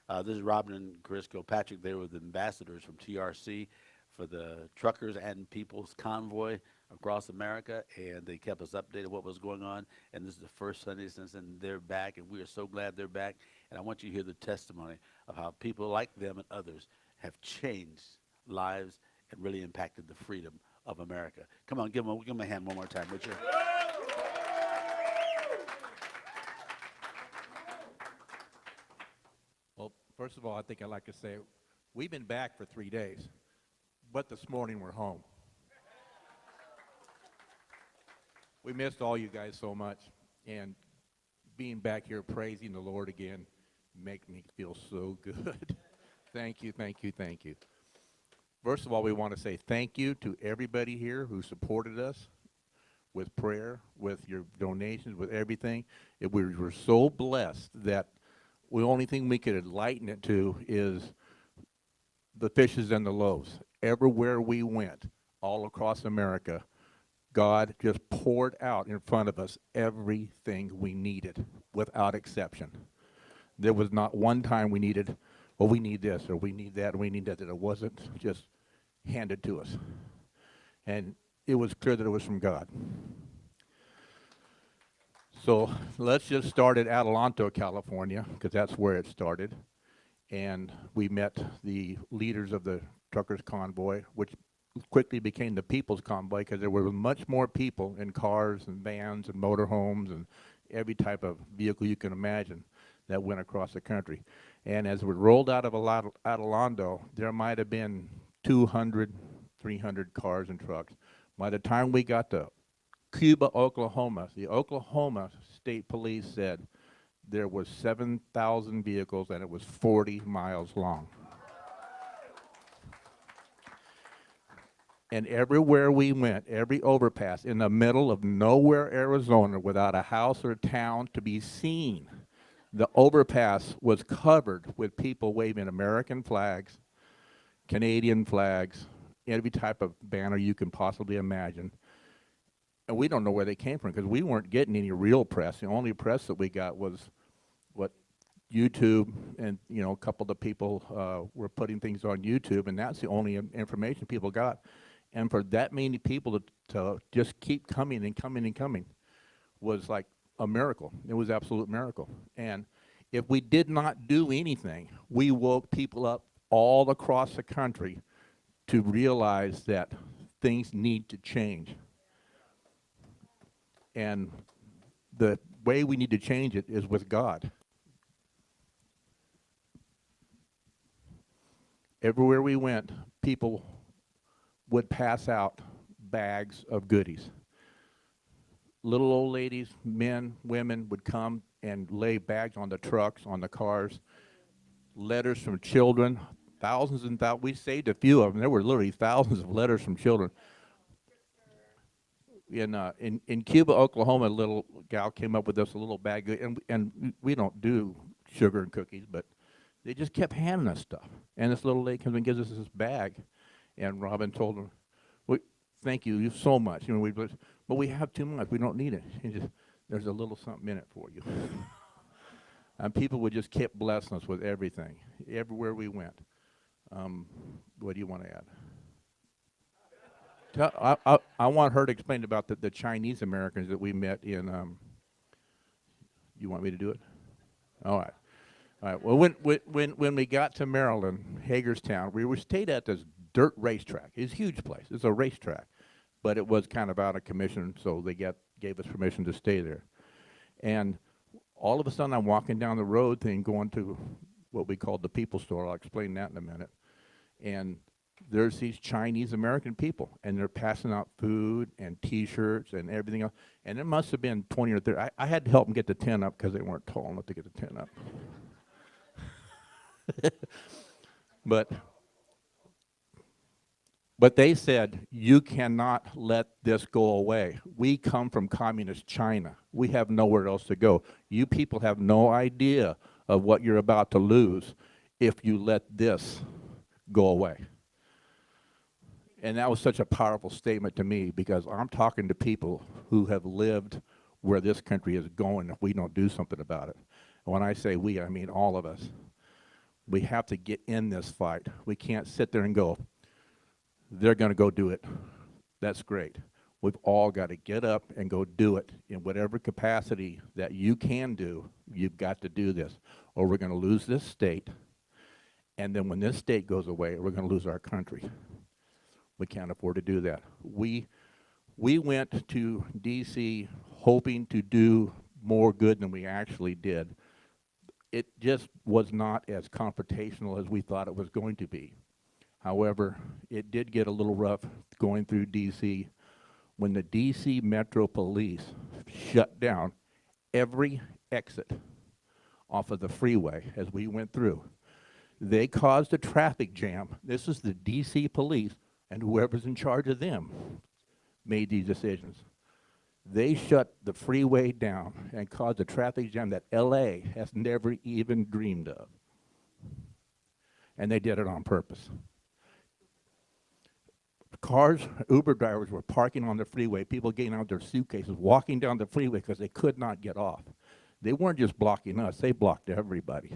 This is Robin and Chris Kilpatrick. They were the ambassadors from TRC for the truckers and people's convoy across America, and they kept us updated what was going on. And this is the first Sunday since then they're back, and we are so glad they're back. And I want you to hear the testimony of how people like them and others have changed lives and really impacted the freedom of America. Come on, give them a hand one more time, would you? Well, first of all, I think I'd like to say we've been back for 3 days, but this morning we're home. We missed all you guys so much, and being back here praising the Lord again makes me feel so good. Thank you, thank you, thank you. First of all, we want to say thank you to everybody here who supported us with prayer, with your donations, with everything. We were so blessed that the only thing we could enlighten it to is the fishes and the loaves. Everywhere we went, all across America, God just poured out in front of us everything we needed, without exception. There was not one time we needed, well, we need this, or we need that, or we need that. That it wasn't just handed to us. And it was clear that it was from God. So let's just start at Adelanto, California, because that's where it started. And we met the leaders of the truckers' convoy, which quickly became the people's convoy, because there were much more people in cars and vans and motorhomes and every type of vehicle you can imagine that went across the country. And as we rolled out of Adelanto, there might have been 200, 300 cars and trucks. By the time we got to Cuba, Oklahoma, the Oklahoma State Police said there was 7,000 vehicles and it was 40 miles long. And everywhere we went, every overpass, in the middle of nowhere, Arizona, without a house or a town to be seen, the overpass was covered with people waving American flags, Canadian flags, every type of banner you can possibly imagine. And we don't know where they came from, because we weren't getting any real press. The only press that we got was what YouTube, and a couple of the people were putting things on YouTube, and that's the only information people got. And for that many people to just keep coming and coming and coming was like a miracle. It was an absolute miracle. And if we did not do anything, we woke people up all across the country to realize that things need to change. And the way we need to change it is with God. Everywhere we went, people would pass out bags of goodies. Little old ladies, men, women would come and lay bags on the trucks, on the cars, letters from children, thousands and thousands. We saved a few of them. There were literally thousands of letters from children. In Cuba, Oklahoma, a little gal came up with us a little bag, and we don't do sugar and cookies, but they just kept handing us stuff. And this little lady comes and gives us this bag, and Robin told her, "Thank you so much. But we have too much. We don't need it. There's a little something in it for you." And people would just keep blessing us with everything, everywhere we went. What do you want to add? I want her to explain about the Chinese Americans that we met in. You want me to do it? All right. All right. Well, when we got to Maryland, Hagerstown, we were stayed at this dirt racetrack. It's a huge place. It's a racetrack, but it was kind of out of commission, so they gave us permission to stay there. And all of a sudden, I'm walking down the road going to what we called the People Store. I'll explain that in a minute. And there's these Chinese American people, and they're passing out food and T-shirts and everything else. And there must have been 20 or 30. I had to help them get the tent up because they weren't tall enough to get the tent up. But they said, "You cannot let this go away. We come from communist China. We have nowhere else to go. You people have no idea of what you're about to lose if you let this go away." And that was such a powerful statement to me, because I'm talking to people who have lived where this country is going if we don't do something about it. And when I say we, I mean all of us. We have to get in this fight. We can't sit there and go, they're going to go do it. That's great. We've all got to get up and go do it in whatever capacity that you can do. You've got to do this, or we're going to lose this state. And then when this state goes away, we're going to lose our country. We can't afford to do that. We went to D.C. hoping to do more good than we actually did. It just was not as confrontational as we thought it was going to be. However, it did get a little rough going through D.C. when the D.C. Metro Police shut down every exit off of the freeway as we went through. They caused a traffic jam. This is the D.C. police, and whoever's in charge of them made these decisions. They shut the freeway down and caused a traffic jam that L.A. has never even dreamed of. And they did it on purpose. Cars, Uber drivers were parking on the freeway, people getting out their suitcases, walking down the freeway because they could not get off. They weren't just blocking us, they blocked everybody.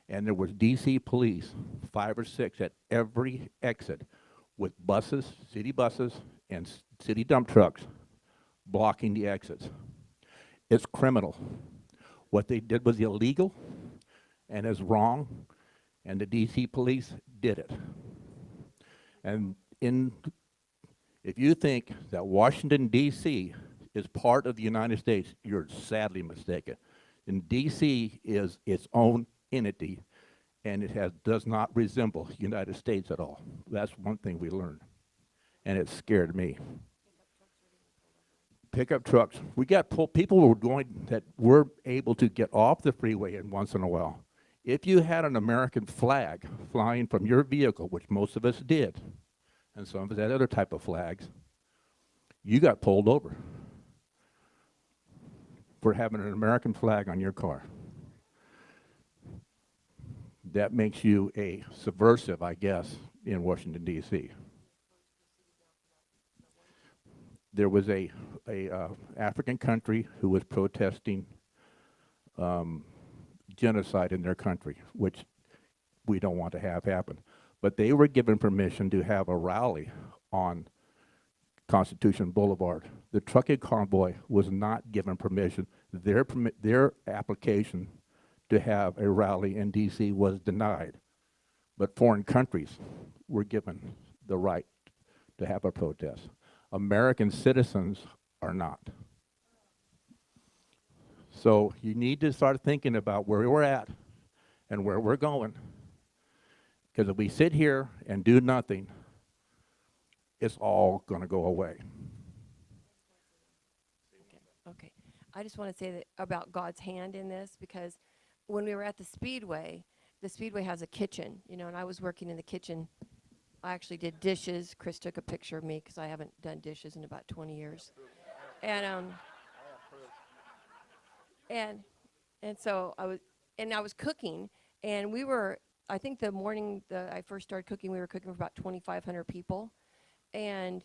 And there was D.C. police, 5 or 6 at every exit with buses, city buses, and city dump trucks blocking the exits. It's criminal. What they did was illegal and is wrong, and the D.C. police did it. And if you think that Washington, D.C. is part of the United States, you're sadly mistaken. And D.C. is its own entity, and it does not resemble the United States at all. That's one thing we learned, and it scared me. Pickup trucks. We got people that were able to get off the freeway once in a while. If you had an American flag flying from your vehicle, which most of us did, and some of us had other type of flags, you got pulled over for having an American flag on your car. That makes you a subversive, I guess, in Washington, D.C. There was a African country who was protesting genocide in their country, which we don't want to have happen. But they were given permission to have a rally on Constitution Boulevard. The trucking convoy was not given permission. Their application to have a rally in D.C. was denied. But foreign countries were given the right to have a protest. American citizens are not. So you need to start thinking about where we're at and where we're going. Because if we sit here and do nothing, it's all going to go away. Okay. I just want to say that about God's hand in this, because when we were at the Speedway has a kitchen, and I was working in the kitchen. I actually did dishes. Chris took a picture of me because I haven't done dishes in about 20 years. And so I was cooking, and I think the morning that I first started cooking, we were cooking for about 2,500 people. And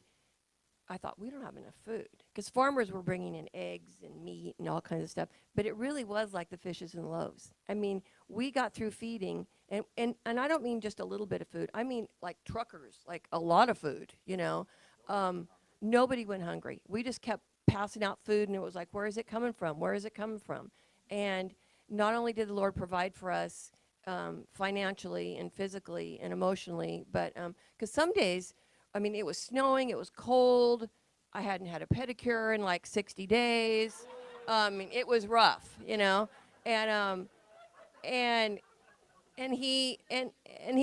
I thought, we don't have enough food, because farmers were bringing in eggs and meat and all kinds of stuff. But it really was like the fishes and loaves. I mean, we got through feeding, and I don't mean just a little bit of food. I mean like truckers, like a lot of food, Nobody went hungry. We just kept passing out food, and it was like, where is it coming from? Where is it coming from? And not only did the Lord provide for us financially and physically and emotionally, but because some days, it was snowing, it was cold, I hadn't had a pedicure in like 60 days. It was rough, and he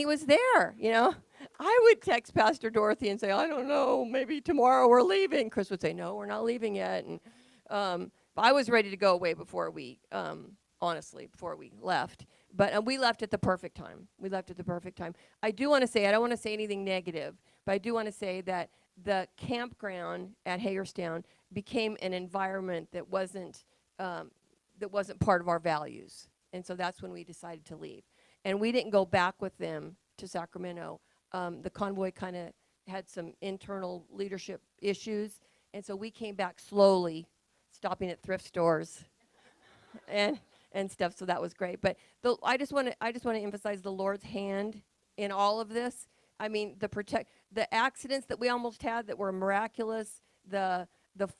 was there, I would text Pastor Dorothy and say, I don't know, maybe tomorrow we're leaving. Chris would say, no, we're not leaving yet. And I was ready to go away before we left. But we left at the perfect time. I do want to say, I don't want to say anything negative, but I do want to say that the campground at Hagerstown became an environment that wasn't part of our values. And so that's when we decided to leave. And we didn't go back with them to Sacramento. The convoy kind of had some internal leadership issues. And so we came back slowly, stopping at thrift stores and and stuff. So that was great. But I just want to emphasize the Lord's hand in all of this. I mean, the accidents that we almost had that were miraculous, the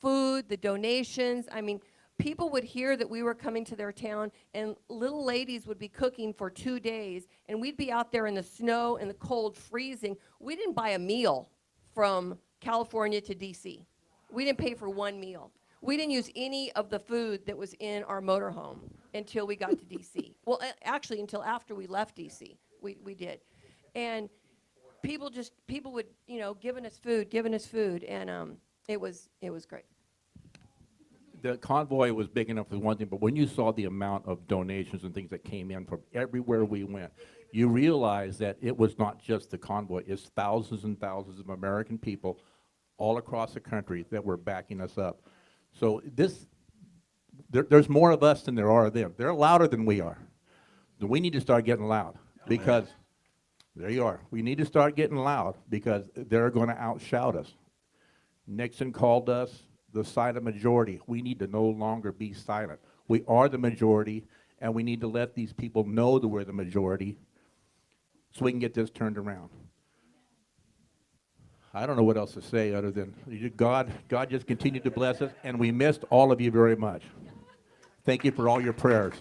food, the donations. I mean, people would hear that we were coming to their town, and little ladies would be cooking for 2 days, and we'd be out there in the snow and the cold, freezing. We didn't buy a meal from California to DC. We didn't pay for one meal. We didn't use any of the food that was in our motorhome until we got to DC. Well, actually, until after we left DC, we did. And people would, giving us food, and it was great. The convoy was big enough for one thing, but when you saw the amount of donations and things that came in from everywhere we went, you realize that it was not just the convoy, it's thousands and thousands of American people all across the country that were backing us up. So there's more of us than there are of them. They're louder than we are. So we need to start getting loud, because there you are. We need to start getting loud, because they're going to outshout us. Nixon called us the silent majority. We need to no longer be silent. We are the majority, and we need to let these people know that we're the majority so we can get this turned around. I don't know what else to say other than God just continued to bless us, and we missed all of you very much. Thank you for all your prayers.